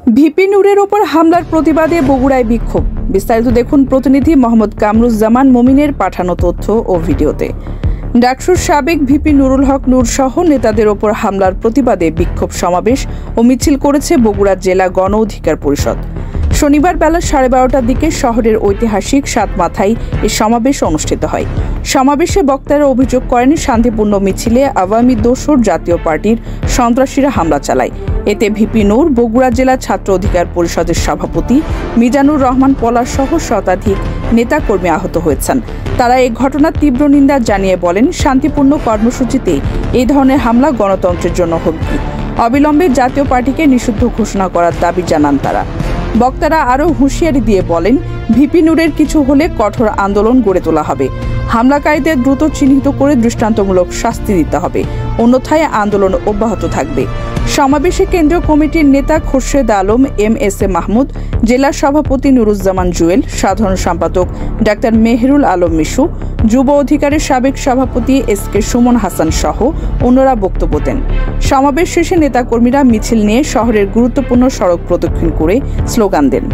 VP নূরের ওপর হামলার প্রতিবাদে বগুড়ায় বিক্ষোভ। বিস্তারিত দেখুন প্রতিনিধি মোহাম্মদ কামরুজ্জামান মমিনের পাঠানো তথ্য ও ভিডিওতে। ডাকসুর সাবেক ভিপি নুরুল হক নূর সহ নেতাদের ওপর হামলার প্রতিবাদে বিক্ষোভ সমাবেশ ও মিছিল করেছে বগুড়া জেলা গণ অধিকার পরিষদ। শনিবার বেলা 12:30টার দিকে শহরের ঐতিহাসিক সাতমাথায় এই সমাবেশ অনুষ্ঠিত হয়। সমাবেশে বক্তারা অভিযোগ করেন, শান্তিপূর্ণ মিছিলে আওয়ামী দোসর জাতীয় পার্টির সন্ত্রাসীরা হামলা চালায়। এতে ভিপি নূর, বগুড়া জেলা ছাত্র অধিকার পরিষদের সভাপতি মিজানুর রহমান পলাশ সহ শতাধিক নেতাকর্মী আহত হয়েছেন। তারা এই ঘটনার তীব্র নিন্দা জানিয়ে বলেন, শান্তিপূর্ণ কর্মসূচিতে এই ধরনের হামলা গণতন্ত্রের জন্য হুমকি। অবিলম্বে জাতীয় পার্টিকে নিষিদ্ধ ঘোষণা করার দাবি জানান তারা। বক্তারা আরও হুঁশিয়ারি দিয়ে বলেন, ভিপি নূরের কিছু হলে কঠোর আন্দোলন গড়ে তোলা হবে। হামলাকারীদের দ্রুত চিহ্নিত করে দৃষ্টান্তমূলক শাস্তি দিতে হবে, অন্যথায় আন্দোলন অব্যাহত থাকবে। সমাবেশে কেন্দ্রীয় কমিটির নেতা খোরশেদ আলম, এম.এস.এ মাহমুদ, জেলা সভাপতি নুরুজ্জামান জুয়েল, সাধারণ সম্পাদক ডাক্তার মেহেরুল আলম মিশু, যুব অধিকারের সাবেক সভাপতি এস.কে সুমন হাসান সহ অন্যরা বক্তব্য দেন। সমাবেশ শেষে নেতাকর্মীরা মিছিল নিয়ে শহরের গুরুত্বপূর্ণ সড়ক প্রদক্ষিণ করে স্লোগান দেন।